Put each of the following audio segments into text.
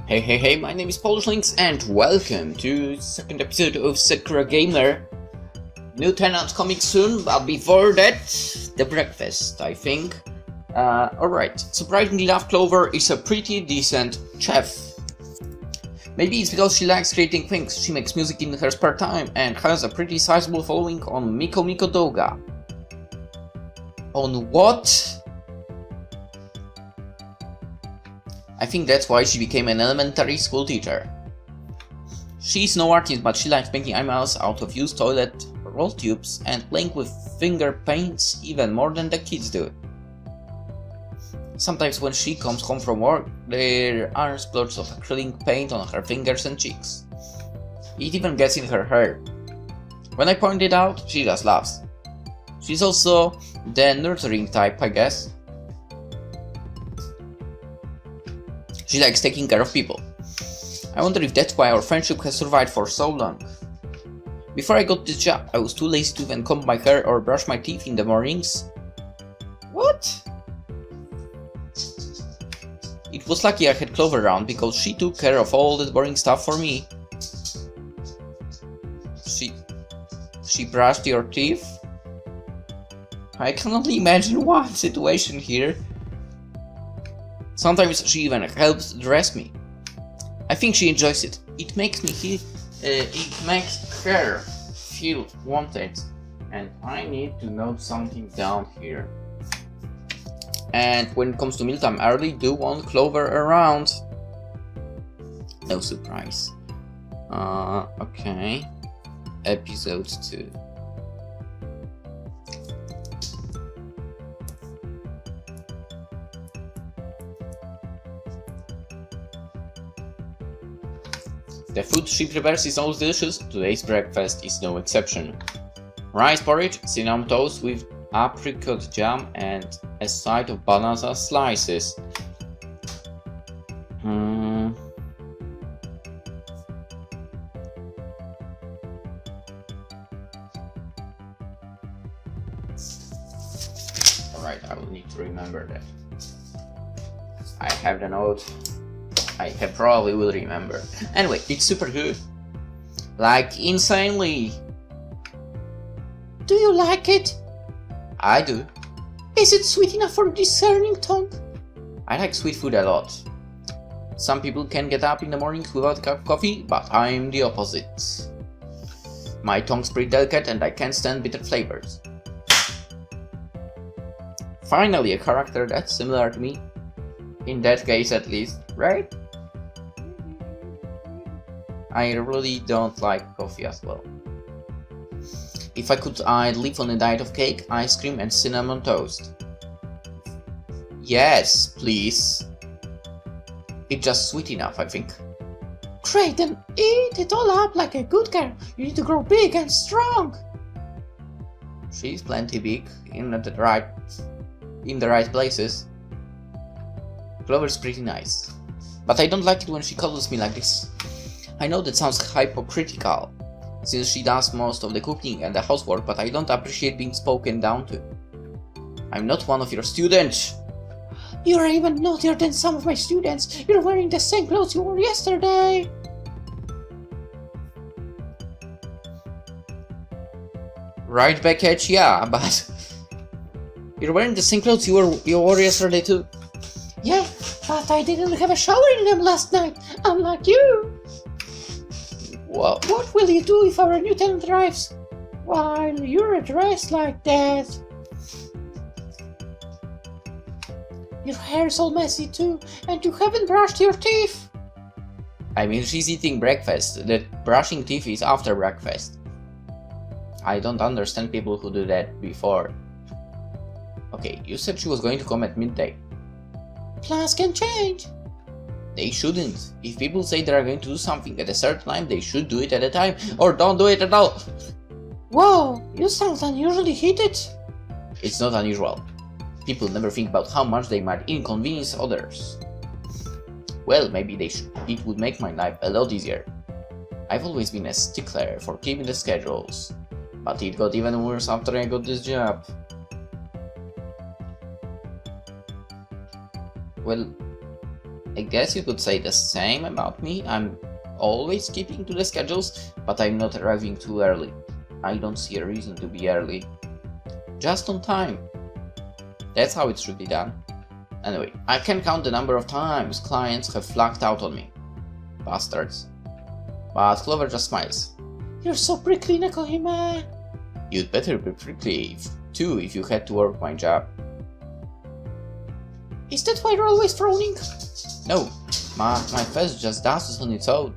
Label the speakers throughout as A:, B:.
A: Hey, my name is PolishLynx and welcome to the second episode of Sakura Gamer. New tenant coming soon, but before that, the breakfast, I think. Alright, surprisingly enough, Clover is a pretty decent chef. Maybe it's because she likes creating things, she makes music in her spare time and has a pretty sizable following on Miko Doga. On what? I think that's why she became an elementary school teacher. She's no artist, but she likes making animals out of used toilet roll tubes and playing with finger paints even more than the kids do. Sometimes when she comes home from work, there are splotches of acrylic paint on her fingers and cheeks. It even gets in her hair. When I point it out, she just laughs. She's also the nurturing type, I guess. She likes taking care of people. I wonder if that's why our friendship has survived for so long. Before I got this job, I was too lazy to even comb my hair or brush my teeth in the mornings. What? It was lucky I had Clover around because she took care of all the boring stuff for me. She brushed your teeth? I can only imagine one situation here. Sometimes she even helps dress me. I think she enjoys it. It makes her feel wanted. And I need to note something down here. And when it comes to mealtime, I really do want Clover around. No surprise. Okay. Episode 2. The food she prepares is always delicious. Today's breakfast is no exception. Rice porridge, cinnamon toast with apricot jam and a side of banana slices. Alright, I will need to remember that. I have the note. I probably will remember. Anyway, it's super good. Like, insanely.
B: Do you like it?
A: I do.
B: Is it sweet enough for a discerning tongue?
A: I like sweet food a lot. Some people can get up in the mornings without a cup of coffee, but I'm the opposite. My tongue's pretty delicate and I can't stand bitter flavors. Finally, a character that's similar to me. In that case at least, right? I really don't like coffee as well. If I could, I'd live on a diet of cake, ice cream and cinnamon toast. Yes, please. It's just sweet enough, I think.
B: Great, then eat it all up like a good girl. You need to grow big and strong.
A: She's plenty big, in the right places. Clover's pretty nice. But I don't like it when she cuddles me like this. I know that sounds hypocritical, since she does most of the cooking and the housework, but I don't appreciate being spoken down to. I'm not one of your students.
B: You're even naughtier than some of my students. You're wearing the same clothes you wore yesterday.
A: Right back at ya, but you're wearing the same clothes you wore yesterday too.
B: Yeah, but I didn't have a shower in them last night, unlike you.
A: What
B: will you do if our new tenant arrives while you're dressed like that? Your hair's all messy too, and you haven't brushed your teeth.
A: I mean, she's eating breakfast. The brushing teeth is after breakfast. I don't understand people who do that before. Okay, you said she was going to come at midday.
B: Plans can change.
A: They shouldn't. If people say they are going to do something at a certain time, they should do it at a time, or don't do it at all.
B: Whoa, you sound unusually heated.
A: It's not unusual. People never think about how much they might inconvenience others. Well, maybe they should. It would make my life a lot easier. I've always been a stickler for keeping the schedules, but it got even worse after I got this job. Well, I guess you could say the same about me. I'm always keeping to the schedules, but I'm not arriving too early. I don't see a reason to be early. Just on time. That's how it should be done. Anyway, I can count the number of times clients have flagged out on me. Bastards. But Clover just smiles.
B: You're so prickly, Nekohime.
A: You'd better be prickly too if you had to work my job.
B: Is that why you're always frowning?
A: No, my face just dances on its own.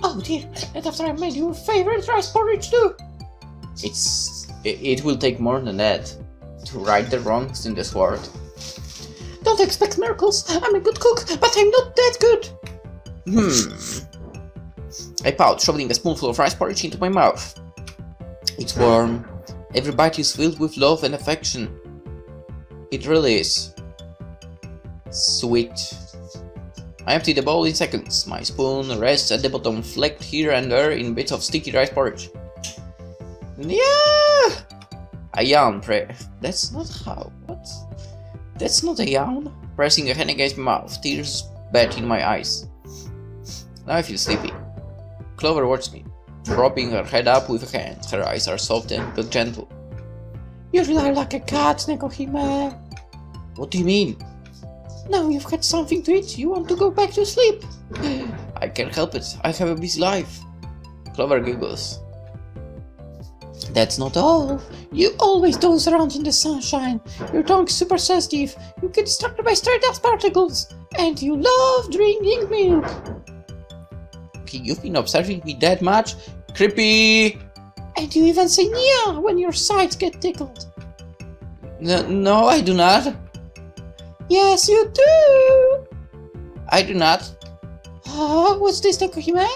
B: Oh dear, and after I made your favorite rice porridge too.
A: It will take more than that to right the wrongs in this world.
B: Don't expect miracles. I'm a good cook, but I'm not that good.
A: I pout, shoveling a spoonful of rice porridge into my mouth. It's warm. Every bite is filled with love and affection. It really is. Sweet. I empty the bowl in seconds. My spoon rests at the bottom, flecked here and there in bits of sticky rice porridge. Yeah! I yawn, That's not how. What? That's not a yawn. Pressing a hand against my mouth, tears bat in my eyes. Now I feel sleepy. Clover watches me, propping her head up with a hand. Her eyes are soft but gentle.
B: You lie like a cat, Nekohime.
A: What do you mean?
B: Now you've had something to eat, you want to go back to sleep.
A: I can't help it. I have a busy life. Clover giggles.
B: That's not all. You always doze around in the sunshine. Your tongue's super sensitive. You get distracted by stray dust particles. And you love drinking milk.
A: Okay, you've been observing me that much? Creepy!
B: And you even say Nia when your sides get tickled.
A: No, I do not.
B: Yes, you do.
A: I do not.
B: What's this, Nekohime?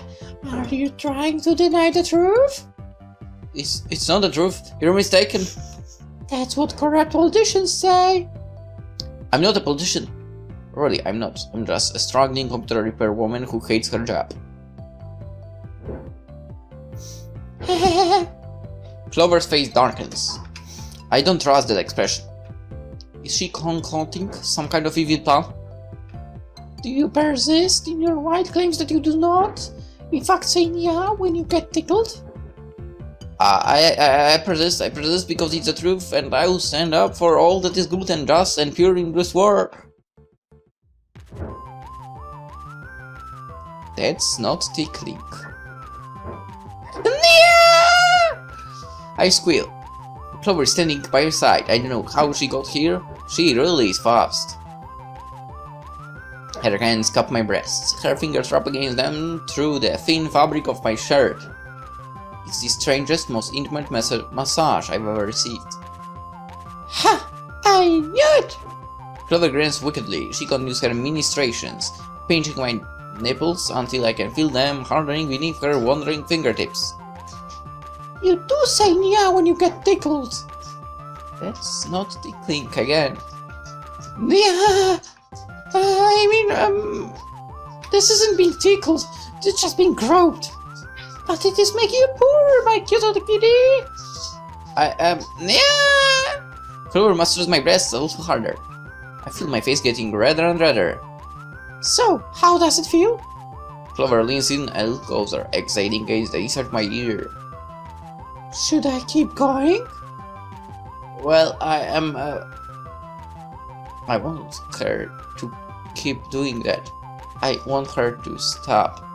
B: Are you trying to deny the truth?
A: It's not the truth. You're mistaken.
B: That's what corrupt politicians say.
A: I'm not a politician. Really, I'm not. I'm just a struggling computer repair woman who hates her job. Clover's face darkens. I don't trust that expression. Is she concocting some kind of evil plan?
B: Do you persist in your wild claims that you do not, in fact, say Nia when you get tickled?
A: I persist because it's the truth, and I will stand up for all that is good and just and pure in this world. That's not tickling. I squeal. Clover is standing by her side. I don't know how she got here. She really is fast. Her hands cup my breasts. Her fingers rub against them through the thin fabric of my shirt. It's the strangest, most intimate massage I've ever received.
B: Ha! I knew it!
A: Clover grins wickedly. She continues her ministrations, pinching my nipples until I can feel them hardening beneath her wandering fingertips.
B: You do say Nia when you get tickled.
A: That's not tickling again.
B: Nia! This isn't being tickled, it's just being groped. But it is making you poor, my cute little kitty.
A: Nia! Clover masters my breasts a little harder. I feel my face getting redder and redder.
B: So, how does it feel?
A: Clover leans in a little closer, exciting gaze that insert my ear.
B: Should I keep going?
A: Well, I want her to keep doing that. I want her to stop.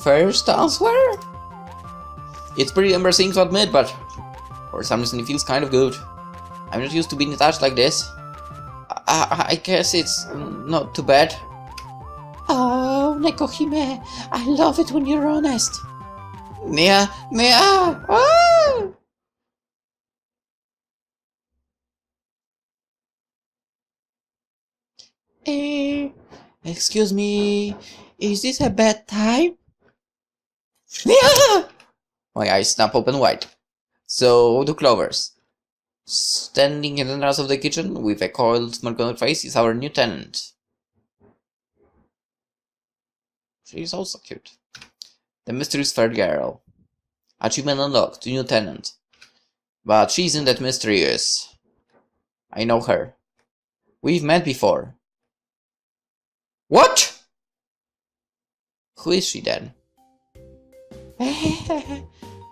A: First answer? It's pretty embarrassing to admit, but for some reason it feels kind of good. I'm not used to being touched like this. I guess it's not too bad.
B: Oh, Nekohime, I love it when you're honest.
A: Nia! Ah! Excuse me, is this a bad time? Nia! My eyes snap open wide. So do Clover's. Standing in the entrance of the kitchen with a coiled smirk on her face is our new tenant. She is also cute. The mysterious fair girl. Achievement unlocked, new tenant. But she isn't that mysterious. I know her. We've met before. What? Who is she then?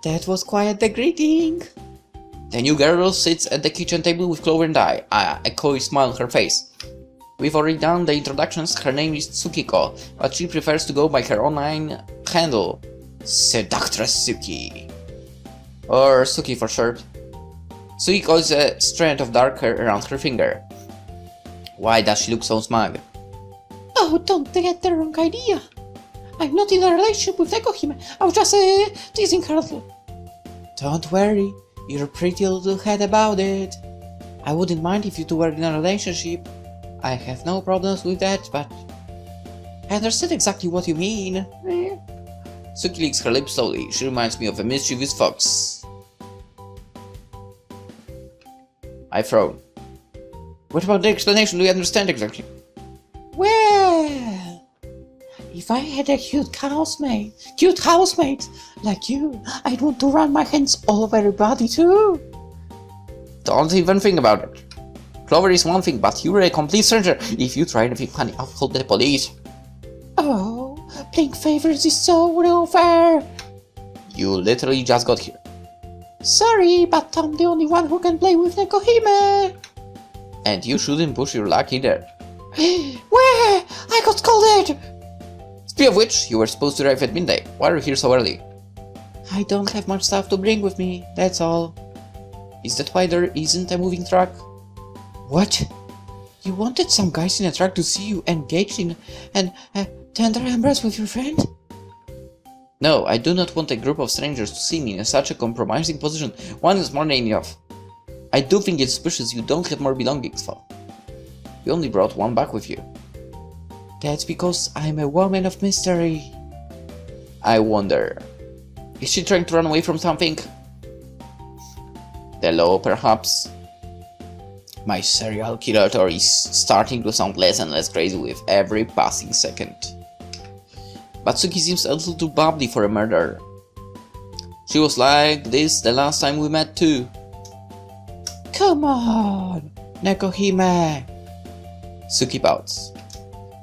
B: That was quite the greeting.
A: The new girl sits at the kitchen table with Clover and I. A coy smile on her face. We've already done the introductions. Her name is Tsukiko, but she prefers to go by her online handle, Seductress Suki. Or Suki for short. Tsukiko is a strand of dark hair around her finger. Why does she look so smug?
B: Oh, don't get the wrong idea. I'm not in a relationship with Nekohime. I was just teasing her. Don't worry, you're a pretty little head about it. I wouldn't mind if you two were in a relationship. I have no problems with that, but I understand exactly what you mean.
A: Suki licks her lips slowly. She reminds me of a mischievous fox. I frown. What about the explanation? Do you understand exactly?
B: Well, if I had a cute housemate like you, I'd want to run my hands all over your body too.
A: Don't even think about it. Clover is one thing, but you're a complete stranger. If you try anything funny, I'll call the police.
B: Oh, playing favorites is so unfair.
A: You literally just got here.
B: Sorry, but I'm the only one who can play with Nekohime.
A: And you shouldn't push your luck either.
B: Where? I got scolded!
A: Speaking of which, you were supposed to arrive at midnight. Why are you here so early?
B: I don't have much stuff to bring with me, that's all.
A: Is that why there isn't a moving truck?
B: What? You wanted some guys in a truck to see you engaged in an tender embrace with your friend?
A: No, I do not want a group of strangers to see me in such a compromising position. One is more than enough. I do think it's suspicious you don't have more belongings, though. You only brought one back with you.
B: That's because I'm a woman of mystery.
A: I wonder... Is she trying to run away from something? The law, perhaps? My serial killer theory is starting to sound less and less crazy with every passing second. But Suki seems a little too bubbly for a murderer. She was like this the last time we met too.
B: Come on, Nekohime.
A: Suki pouts.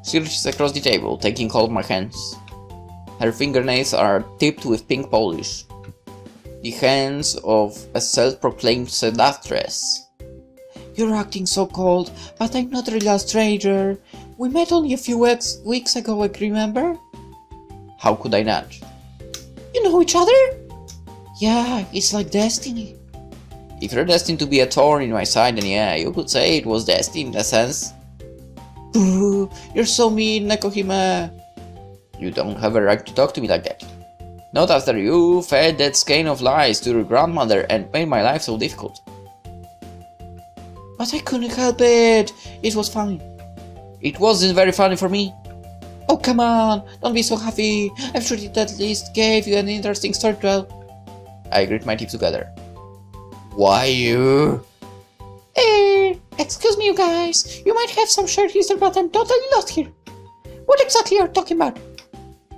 A: She reaches across the table, taking hold of my hands. Her fingernails are tipped with pink polish. The hands of a self-proclaimed seductress.
B: You're acting so cold, but I'm not really a stranger. We met only a few weeks ago, remember?
A: How could I not?
B: You know each other? Yeah, it's like destiny.
A: If you're destined to be a thorn in my side, then yeah, you could say it was destiny in a sense.
B: Boo, you're so mean, Nekohime.
A: You don't have a right to talk to me like that. Not after you fed that skein of lies to your grandmother and made my life so difficult.
B: But I couldn't help it. It was funny.
A: It wasn't very funny for me.
B: Oh, come on, don't be so happy. I'm sure it at least gave you an interesting story to tell.
A: I grit my teeth together. Why you?
B: Excuse me, you guys. You might have some shared history, but I'm totally lost here. What exactly are you talking about?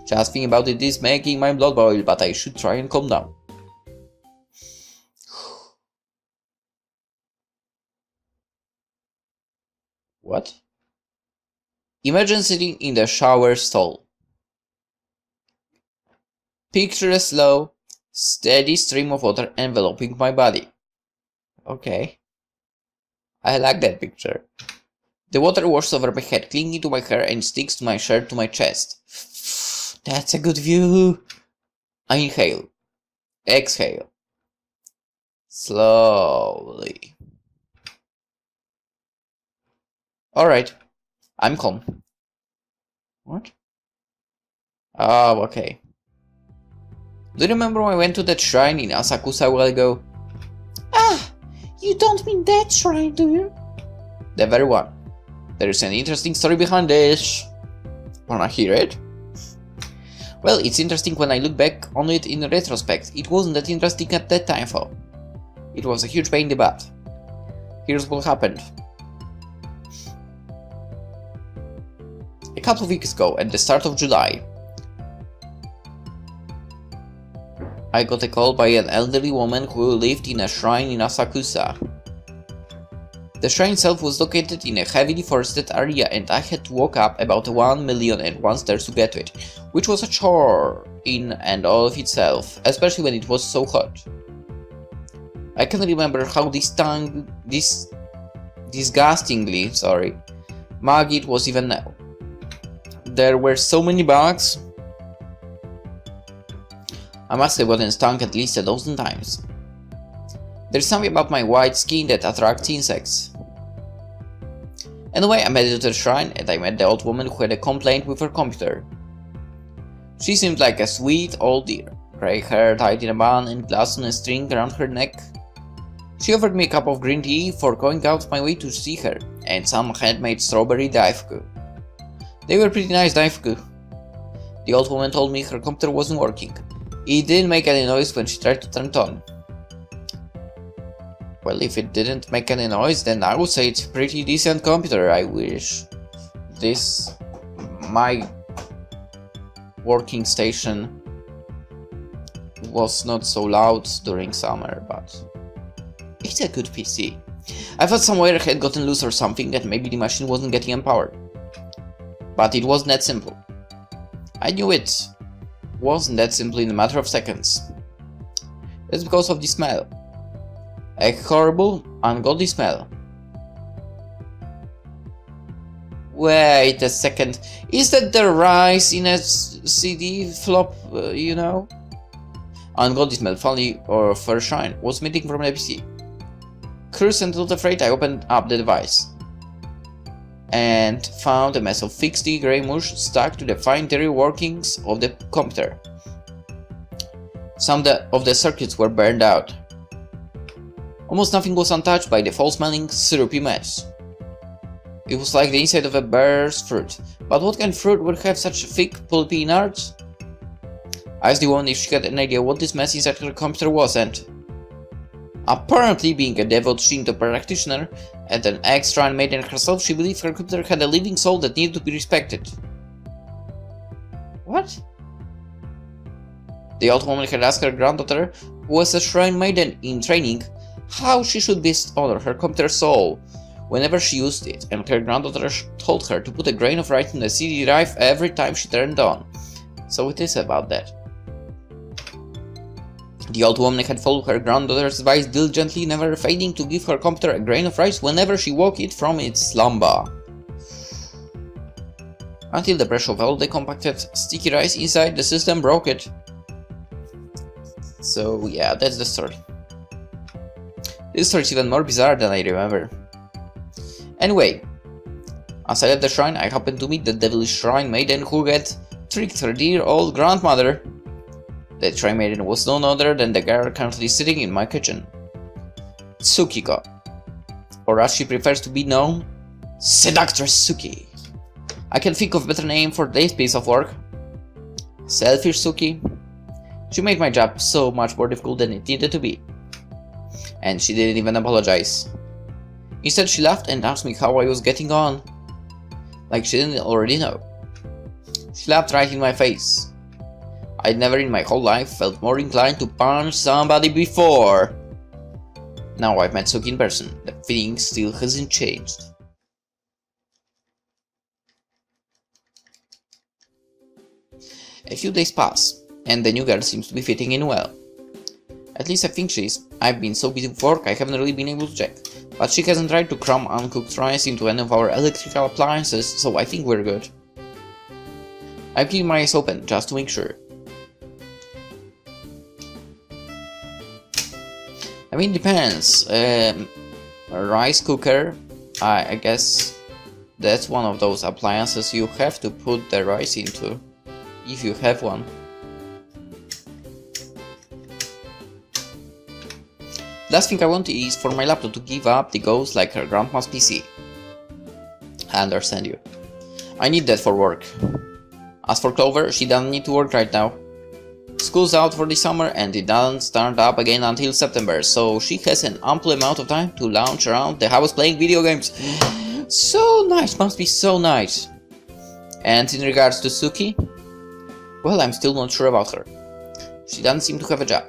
A: Just thinking about it is making my blood boil, but I should try and calm down. What? Imagine sitting in the shower stall. Picture a slow, steady stream of water enveloping my body. Okay. I like that picture. The water washes over my head, clinging to my hair and sticks to my shirt to my chest.
B: That's a good view.
A: I inhale. Exhale. Slowly. Alright. I'm calm. What? Oh, okay. Do you remember when I went to that shrine in Asakusa a while ago?
B: Ah, you don't mean that shrine, do you?
A: The very one. There is an interesting story behind this. Wanna hear it? Well, it's interesting when I look back on it in retrospect. It wasn't that interesting at that time though. It was a huge pain in the butt. Here's what happened. A couple of weeks ago, at the start of July, I got a call by an elderly woman who lived in a shrine in Asakusa. The shrine itself was located in a heavily forested area and I had to walk up about 1,000,001 stairs to get to it, which was a chore in and of itself, especially when it was so hot. I can't remember how disgustingly muggy it was even now. There were so many bugs. I must have gotten stung at least a dozen times. There's something about my white skin that attracts insects. Anyway, I made it to the shrine and I met the old woman who had a complaint with her computer. She seemed like a sweet old dear, grey hair tied in a bun and glass on a string around her neck. She offered me a cup of green tea for going out of my way to see her, and some handmade strawberry daifuku. They were pretty nice daifuku. The old woman told me her computer wasn't working. It didn't make any noise when she tried to turn it on. Well, if it didn't make any noise, then I would say it's a pretty decent computer. I wish my working station was not so loud during summer, but it's a good PC. I thought some wire had gotten loose or something, and maybe the machine wasn't getting empowered. But it wasn't that simple. I knew it wasn't that simple in a matter of seconds. That's because of the smell. A horrible, ungodly smell. Wait a second, is that the rice in a CD flop, you know? Ungodly smell, funny or for shine, was emitting from the PC. Curious and a little afraid, I opened up the device and found a mess of fixed grey mush stuck to the fine interior workings of the computer. Some of the circuits were burned out. Almost nothing was untouched by the foul-smelling, syrupy mess. It was like the inside of a bear's fruit, but what kind of fruit would have such thick, pulpy innards? I asked the woman if she had an idea what this mess inside her computer was, and apparently, being a devout Shinto practitioner and an ex-shrine maiden herself, she believed her computer had a living soul that needed to be respected. What? The old woman had asked her granddaughter, who was a shrine maiden in training, how she should best honor her computer's soul whenever she used it, and her granddaughter told her to put a grain of rice in the CD drive every time she turned it on. So it is about that. The old woman had followed her granddaughter's advice diligently, never failing to give her computer a grain of rice whenever she woke it from its slumber. Until the pressure of all the compacted sticky rice inside the system broke it. So yeah, that's the story. This story is even more bizarre than I remember. Anyway, as I left the shrine, I happened to meet the devilish shrine maiden who had tricked her dear old grandmother. The shrine maiden was none other than the girl currently sitting in my kitchen. Tsukiko, or as she prefers to be known, Seductress Suki. I can think of a better name for this piece of work. Selfish Suki. She made my job so much more difficult than it needed to be. And she didn't even apologize. Instead, she laughed and asked me how I was getting on. Like she didn't already know. She laughed right in my face. I'd never in my whole life felt more inclined to punch somebody before. Now I've met Suki in person, the feeling still hasn't changed. A few days pass, and the new girl seems to be fitting in well. At least I think she is. I've been so busy with work I haven't really been able to check. But she hasn't tried to cram uncooked rice into any of our electrical appliances, so I think we're good. I'm keeping my eyes open, just to make sure. I mean, depends. A rice cooker, I guess that's one of those appliances you have to put the rice into, if you have one. Last thing I want is for my laptop to give up the ghost like her grandma's PC. I understand you. I need that for work. As for Clover, she doesn't need to work right now. School's out for the summer and it doesn't start up again until September, so she has an ample amount of time to lounge around the house playing video games. So nice, must be so nice. And in regards to Suki, well, I'm still not sure about her. She doesn't seem to have a job.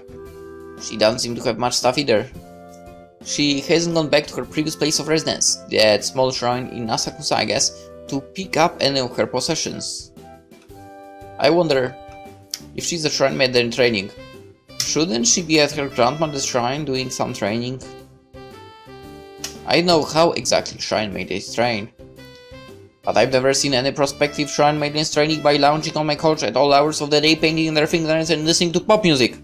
A: She doesn't seem to have much stuff either. She hasn't gone back to her previous place of residence, that small shrine in Asakusa, I guess, to pick up any of her possessions. I wonder if she's a shrine maiden in training. Shouldn't she be at her grandmother's shrine doing some training? I know how exactly shrine maidens train, but I've never seen any prospective shrine maidens training by lounging on my couch at all hours of the day, painting their fingernails and listening to pop music.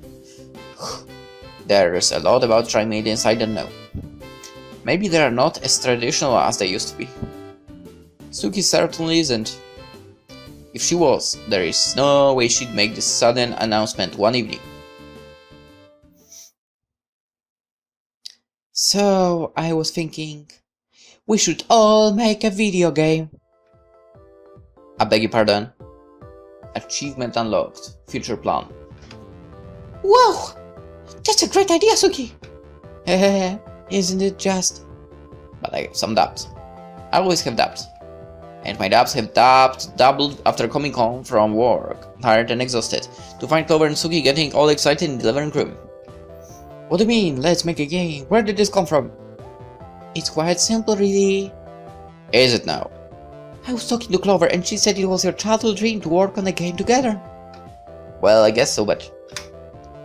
A: There's a lot about shrine maidens I don't know. Maybe they are not as traditional as they used to be. Suki certainly isn't. If she was, there is no way she'd make this sudden announcement one evening.
B: So, I was thinking, we should all make a video game.
A: I beg your pardon. Achievement unlocked. Future plan.
B: Whoa! That's a great idea, Suki! Hehehe, isn't it just?
A: But I have some doubts. I always have doubts. And my doubts have doubled after coming home from work, tired and exhausted, to find Clover and Suki getting all excited in the living room.
B: What do you mean, let's make a game? Where did this come from? It's quite simple, really.
A: Is it now?
B: I was talking to Clover and she said it was her childhood dream to work on a game together.
A: Well, I guess so, but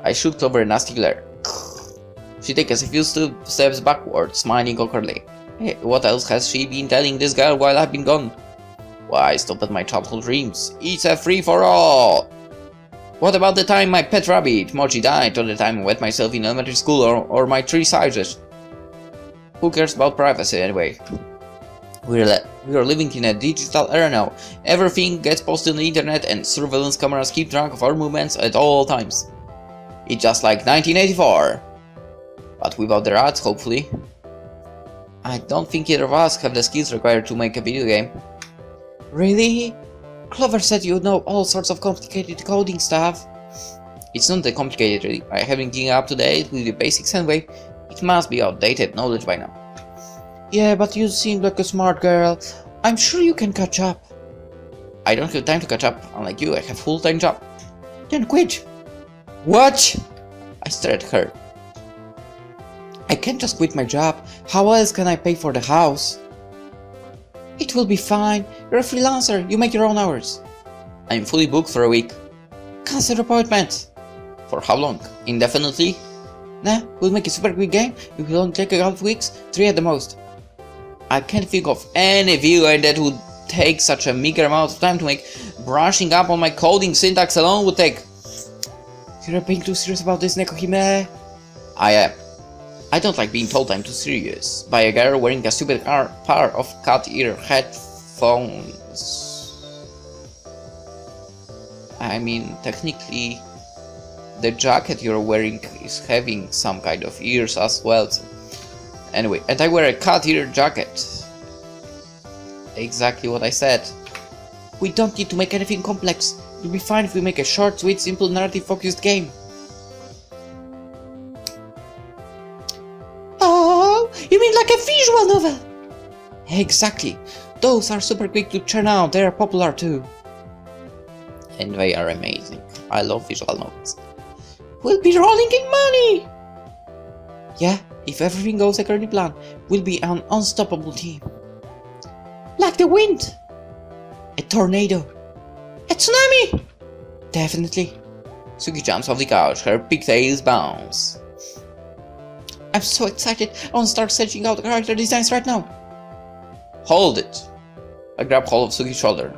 A: I shoot Clover a nasty glare. She takes a few steps backward, smiling awkwardly. Hey, what else has she been telling this girl while I've been gone? Why stop at my childhood dreams? It's a free-for-all! What about the time my pet rabbit, Mochi, died, or the time I wet myself in elementary school, or my 3 sizes? Who cares about privacy anyway? We are living in a digital era now. Everything gets posted on the internet and surveillance cameras keep track of our movements at all times. It's just like 1984. But without the rats, hopefully. I don't think either of us have the skills required to make a video game.
B: Really? Clover said you know all sorts of complicated coding stuff.
A: It's not that complicated really. I have been getting up to date with the basics anyway. It must be outdated knowledge by now.
B: Yeah, but you seem like a smart girl. I'm sure you can catch up.
A: I don't have time to catch up. Unlike you, I have a full-time job.
B: Then quit.
A: What? I stared at her.
B: I can't just quit my job. How else can I pay for the house? It will be fine. You're a freelancer. You make your own hours.
A: I'm fully booked for a week.
B: Cancel appointment.
A: For how long? Indefinitely?
B: Nah, we'll make a super quick game. It will only take a couple of weeks, 3 at the most.
A: I can't think of any video game that would take such a meager amount of time to make. Brushing up on my coding syntax alone would take.
B: You're being too serious about this, Nekohime.
A: I am. I don't like being told I'm too serious by a girl wearing a stupid pair of cat ear headphones. I mean, technically, the jacket you're wearing is having some kind of ears as well. So. Anyway, and I wear a cat ear jacket. Exactly what I said.
B: We don't need to make anything complex. It'll be fine if we make a short, sweet, simple, narrative-focused game. Oh, you mean like a visual novel? Exactly. Those are super quick to churn out. They are popular too.
A: And they are amazing. I love visual novels.
B: We'll be rolling in money! Yeah, if everything goes according to plan, we'll be an unstoppable team. Like the wind. A tornado. A tsunami! Definitely.
A: Suki jumps off the couch, her pigtails bounce.
B: I'm so excited, I want to start searching out character designs right now.
A: Hold it. I grab hold of Suki's shoulder.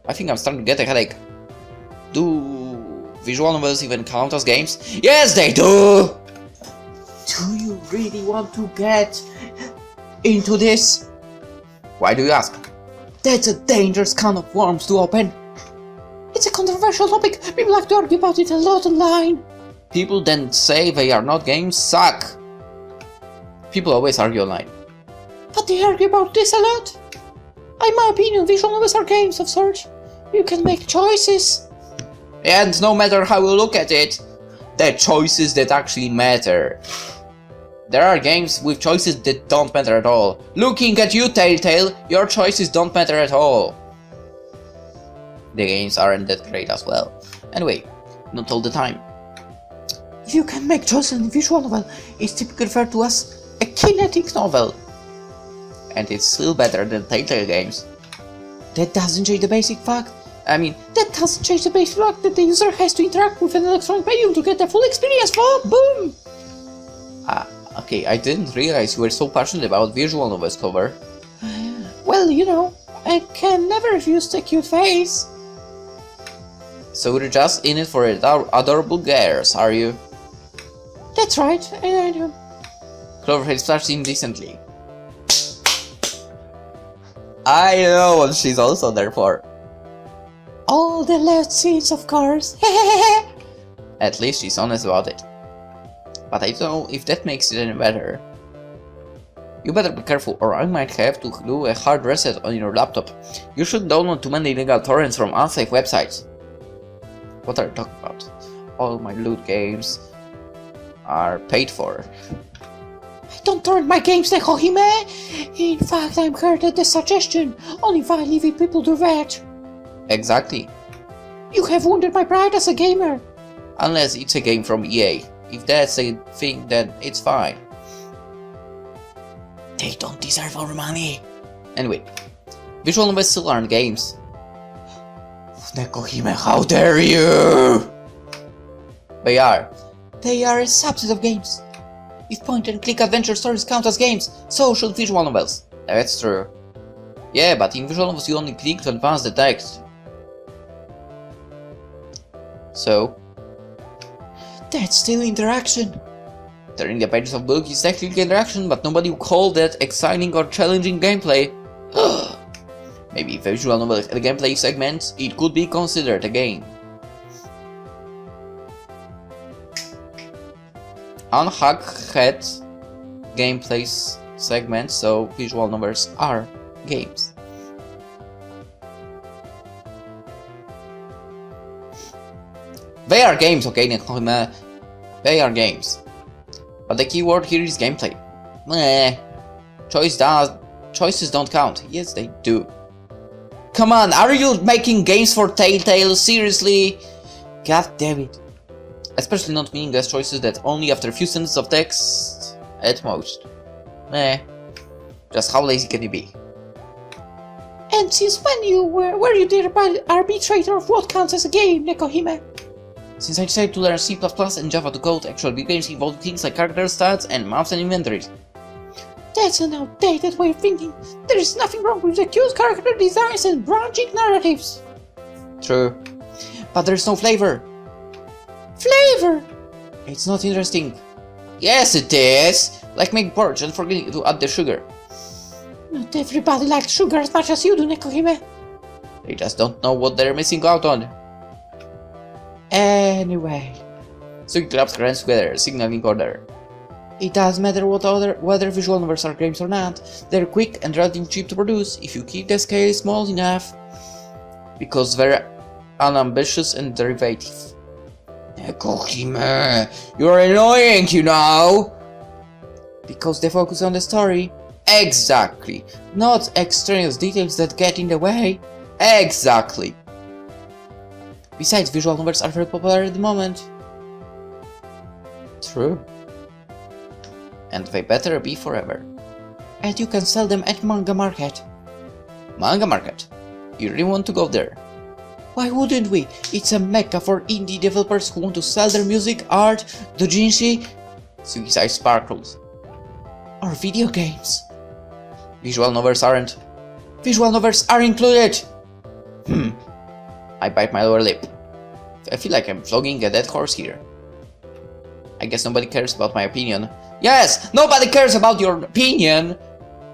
A: I think I'm starting to get a headache. Do visual novels even count as games? Yes, they do!
B: Do you really want to get into this?
A: Why do you ask?
B: That's a dangerous can of worms to open. It's a controversial topic. People like to argue about it a lot online.
A: People then say they are not games suck. People always argue online.
B: But they argue about this a lot. In my opinion, visual novels are games of sorts. You can make choices.
A: And no matter how you look at it, they're choices that actually matter. There are games with choices that don't matter at all. Looking at you, Telltale, your choices don't matter at all. The games aren't that great as well. Anyway, not all the time.
B: If you can make choices in a visual novel, it's typically referred to as a kinetic novel.
A: And it's still better than Telltale games.
B: That doesn't change the basic fact. That doesn't change the basic fact that the user has to interact with an electronic medium to get the full experience. Boom!
A: Okay, I didn't realize you were so passionate about visual novels cover.
B: Well, you know, I can never refuse the cute face.
A: So you're just in it for adorable girls, are you?
B: That's right, I do.
A: Cloverhead starts indecently. I know what she's also there for.
B: All the left scenes, of course.
A: At least she's honest about it. But I don't know if that makes it any better. You better be careful, or I might have to do a hard reset on your laptop. You shouldn't download too many illegal torrents from unsafe websites. What are you talking about? All my loot games are paid for.
B: I don't torrent my games, Nekohime! In fact, I'm hurt at the suggestion. Only violently people do that.
A: Exactly.
B: You have wounded my pride as a gamer.
A: Unless it's a game from EA. If that's a thing, then it's fine.
B: They don't deserve our money.
A: Anyway, visual novels still aren't games.
B: Nekohime, how dare you!
A: They are.
B: They are a subset of games. If point-and-click adventure stories count as games, so should visual novels.
A: That's true. Yeah, but in visual novels you only click to advance the text. So?
B: That's still interaction.
A: Turning the pages of book is technically interaction, but nobody would call that exciting or challenging gameplay. Maybe if a visual novel had a gameplay segment, it could be considered a game. Unhack had gameplay segments, so visual novels are games. They are games, okay, Nekohime? They are games. But the key word here is gameplay. Meh. Choices don't count. Yes, they do. Come on, are you making games for Telltale? Seriously? God damn it. Especially not meaningless choices that only after a few sentences of text at most. Meh. Just how lazy can you be?
B: And since when were you the arbitrator of what counts as a game, Nekohime?
A: Since I decided to learn C++ and Java to code, actual big games involve things like character stats and maps and inventories.
B: That's an outdated way of thinking. There is nothing wrong with the cute character designs and branching narratives.
A: True. But there's no flavor.
B: Flavor!
A: It's not interesting. Yes, it is! Like make porridge and forgetting to add the sugar.
B: Not everybody likes sugar as much as you do, Nekohime.
A: They just don't know what they're missing out on.
B: Anyway.
A: So you clap hands together, signaling order.
B: It doesn't matter whether visual novels are games or not. They're quick and relatively cheap to produce if you keep the scale small enough.
A: Because they're unambitious and derivative.
B: Nekohime, you're annoying, you know! Because they focus on the story.
A: Exactly.
B: Not extraneous details that get in the way.
A: Exactly.
B: Besides, visual novels are very popular at the moment.
A: True. And they better be forever.
B: And you can sell them at Manga Market.
A: Manga Market? You really want to go there?
B: Why wouldn't we? It's a mecca for indie developers who want to sell their music, art, doujinshi,
A: Suicide Sparkles,
B: or video games.
A: Visual novels aren't.
B: Visual novels are included!
A: I bite my lower lip. I feel like I'm flogging a dead horse here. I guess nobody cares about my opinion. Yes! Nobody cares about your opinion!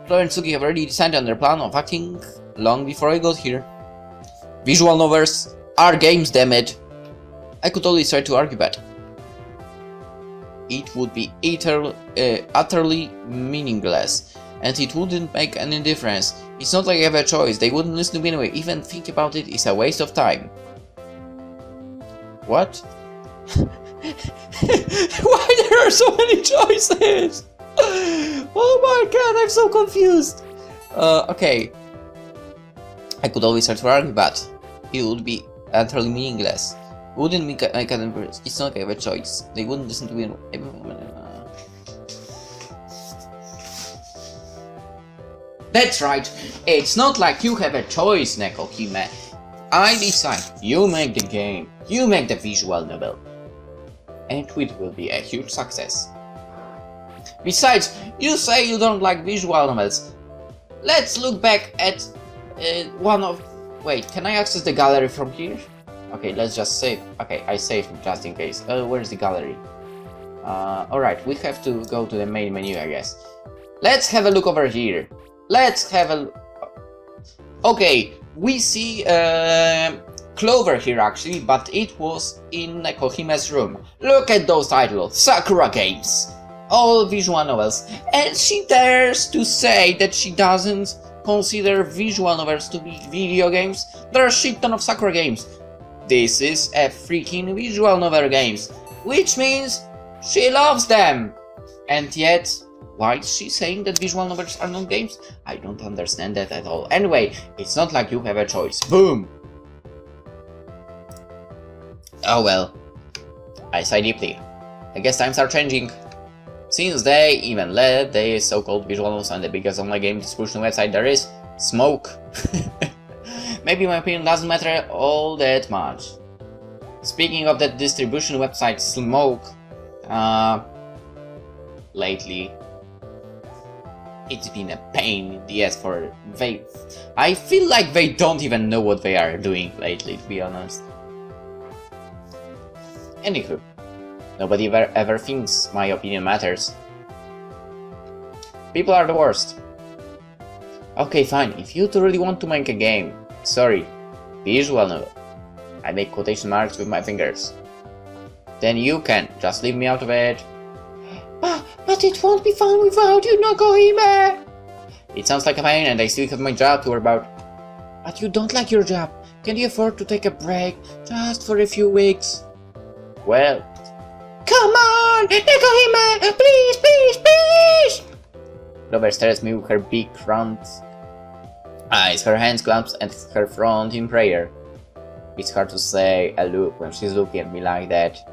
A: Chloe and Suki have already decided on their plan of acting long before I got here. Visual novels are games, damn it! I could always try to argue that. It would be utterly meaningless, and it wouldn't make any difference. It's not like I have a choice, they wouldn't listen to me anyway. Even think about it is a waste of time. What?
B: Why there are so many choices? Oh my god, I'm so confused.
A: Okay. I could always try to argue that. It would be utterly meaningless. Wouldn't make an it's not like I have a choice. They wouldn't listen to me. That's right. It's not like you have a choice, Nekohime. I decide. You make the game. You make the visual novel. And it will be a huge success. Besides, you say you don't like visual novels. Let's look back at one of... Wait, can I access the gallery from here? Okay, let's just save. Okay, I saved just in case. Where's the gallery? Alright, we have to go to the main menu, I guess. Let's have a look over here. Let's have a... Okay, we see Clover here actually, but it was in Nekohime's room. Look at those titles. Sakura games. All visual novels. And she dares to say that she doesn't consider visual novels to be video games. There are a shit ton of Sakura games. This is a freaking visual novel games, which means she loves them. And yet, why is she saying that visual novels are not games? I don't understand that at all. Anyway, it's not like you have a choice. Boom! Oh well. I sigh deeply. I guess times are changing. Since they even let the so-called visual novels on the biggest online game distribution website there is, Smoke. Maybe my opinion doesn't matter all that much. Speaking of that distribution website, Smoke, lately, it's been a pain in the ass for they. I feel like they don't even know what they are doing lately, to be honest. Anywho, nobody ever thinks my opinion matters. People are the worst. Okay, fine, if you really want to make a game, sorry, visual novel, I make quotation marks with my fingers, then you can, just leave me out of it.
B: But it won't be fun without you, Nekohime!
A: It sounds like a pain and I still have my job to worry about.
B: But you don't like your job. Can you afford to take a break, just for a few weeks?
A: Well...
B: Come on, Nekohime! Please, please, please!
A: Clover stares at me with her big round eyes, her hands clasped and her front in prayer. It's hard to say a look when she's looking at me like that.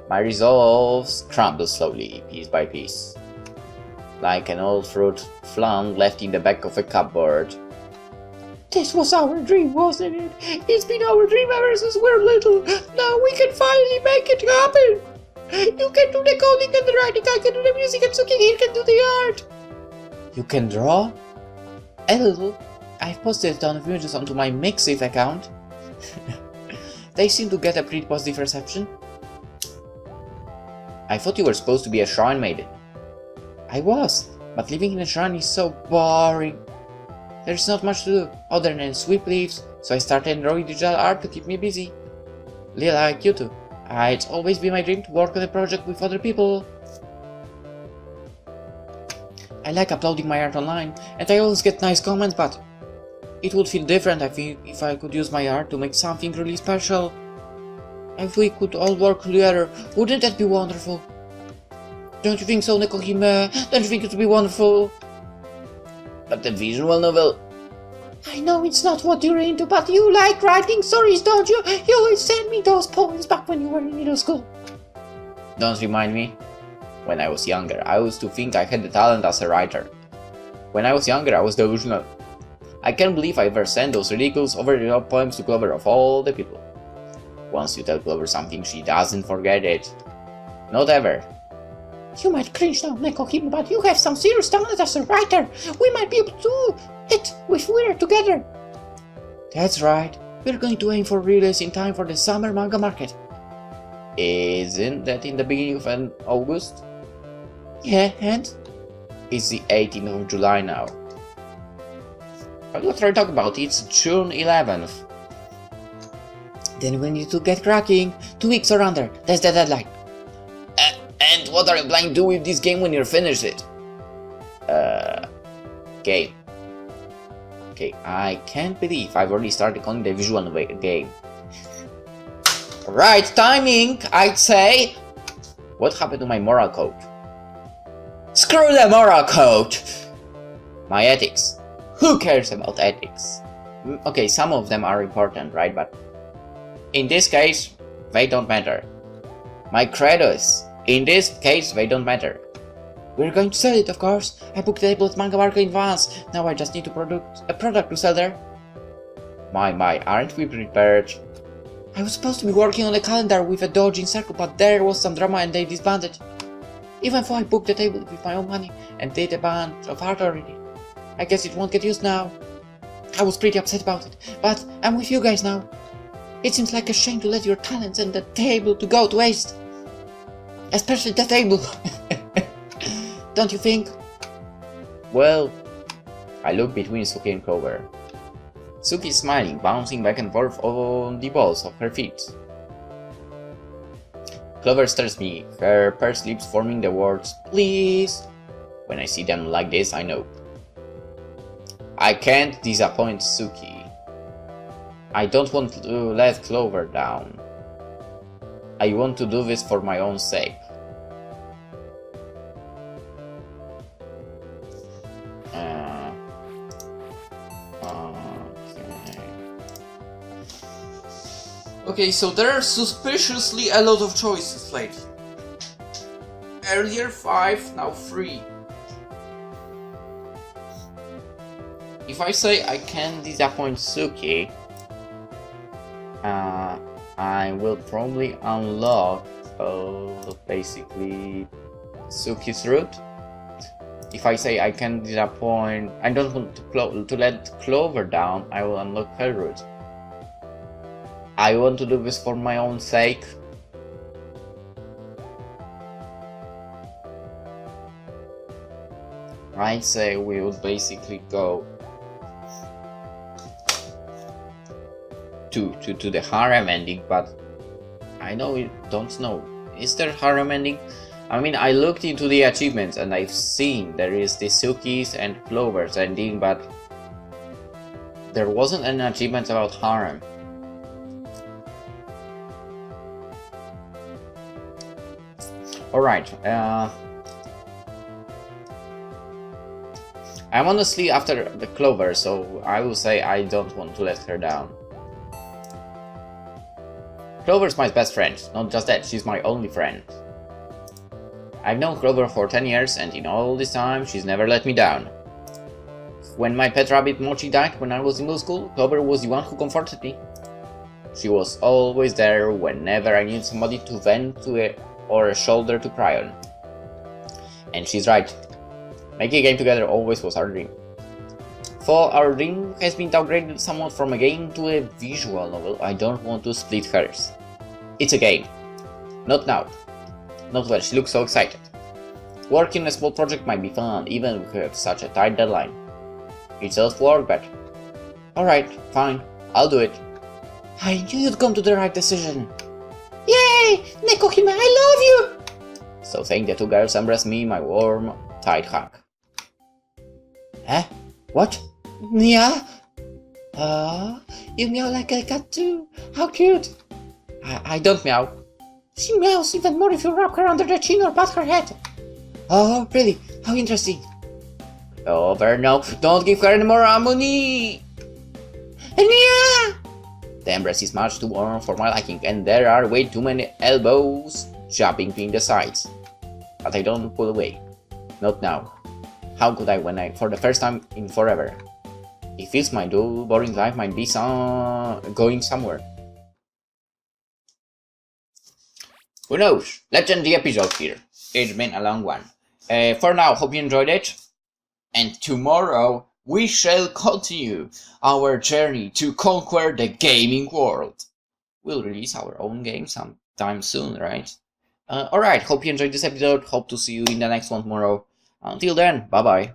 A: My resolves crumble slowly, piece by piece, like an old fruit flung left in the back of a cupboard.
B: This was our dream, wasn't it? It's been our dream ever since we're little. Now we can finally make it happen. You can do the coding and the writing, I can do the music, and Suki here can do the art.
A: You can draw? A little. I've posted a ton of images onto my Mixif account. They seem to get a pretty positive reception. I thought you were supposed to be a shrine maiden. I was, but living in a shrine is so boring. There's not much to do, other than sweep leaves, so I started drawing digital art to keep me busy. Little like you two. It's always been my dream to work on a project with other people. I like uploading my art online, and I always get nice comments, but it would feel different, I think, if I could use my art to make something really special. If we could all work together, wouldn't that be wonderful? Don't you think so, Nekohime? Don't you think it would be wonderful? But the visual novel...
B: I know it's not what you're into, but you like writing stories, don't you? You always sent me those poems back when you were in middle school.
A: Don't remind me. When I was younger, I used to think I had the talent as a writer. When I was younger, I was delusional. I can't believe I ever sent those ridiculous over-the-top poems to Clover of all the people. Once you tell Clover something, she doesn't forget it. Not ever.
B: You might cringe now, Nekohime, but you have some serious talent as a writer. We might be able to do it if we're together.
A: That's right. We're going to aim for release in time for the summer manga market. Isn't that in the beginning of August?
B: Yeah, and?
A: It's the 18th of July now. What are you talking about? It's June 11th.
B: Then we need to get cracking. 2 weeks or under. That's the deadline.
A: And what are you planning to do with this game when you're finished it? Game. Okay, I can't believe I've already started calling the visual game. Right timing, I'd say. What happened to my moral code? Screw the moral code! My ethics. Who cares about ethics? Okay, some of them are important, right? But In this case, they don't matter. My credo is, in this case, they don't matter.
B: We're going to sell it, of course. I booked the table at Manga Market in advance. Now I just need to produce a product to sell there.
A: My, aren't we prepared?
B: I was supposed to be working on a calendar with a dodging circle, but there was some drama and they disbanded. Even though I booked the table with my own money and did a bunch of art already. I guess it won't get used now. I was pretty upset about it, but I'm with you guys now. It seems like a shame to let your talents and the table to go to waste. Especially the table. Don't you think?
A: Well, I look between Suki and Clover. Suki is smiling, bouncing back and forth on the balls of her feet. Clover stares me, her pursed lips forming the words, "Please." When I see them like this, I know. I can't disappoint Suki. I don't want to let Clover down. I want to do this for my own sake.
B: Okay, so there are suspiciously a lot of choices lately. Earlier 5, now 3.
A: If I say I can't disappoint Suki, I will probably unlock basically Suki's route. If I say I can disappoint, I don't want to let Clover down, I will unlock her route. I want to do this for my own sake. I'd say we would basically go to the harem ending, but I don't know. Is there harem ending? I mean, I looked into the achievements and I've seen there is the Suki's and Clover's ending, but there wasn't an achievement about harem. Alright, I'm honestly after the Clover, so I will say I don't want to let her down. Clover's my best friend, not just that, she's my only friend. I've known Clover for 10 years and in all this time she's never let me down. When my pet rabbit Mochi died when I was in middle school, Clover was the one who comforted me. She was always there whenever I needed somebody to vent to or a shoulder to cry on. And she's right. Making a game together always was our dream. Though our dream has been downgraded somewhat from a game to a visual novel, I don't want to split hers. It's a game. Not now. Not when she looks so excited. Working on a small project might be fun, even if we have such a tight deadline. It sells work better. Alright, fine, I'll do it.
B: I knew you'd come to the right decision. Yay! Nekohime, I love you!
A: So saying, the two girls embrace me in my warm, tight hug.
B: Huh? What? Yeah? You meow like a cat too. How cute!
A: I don't meow.
B: She meows even more if you rub her under the chin or pat her head. Oh, really? How interesting.
A: Clover, no, don't give her any more ammonia!
B: Yeah!
A: The embrace is much too warm for my liking, and there are way too many elbows jumping between the sides. But I don't pull away. Not now. How could I when for the first time in forever? It feels my dull, boring life might be going somewhere. Who knows? Let's end the episode here. It's been a long one. For now, hope you enjoyed it. And tomorrow, we shall continue our journey to conquer the gaming world. We'll release our own game sometime soon, right? Alright, hope you enjoyed this episode. Hope to see you in the next one tomorrow. Until then, bye bye.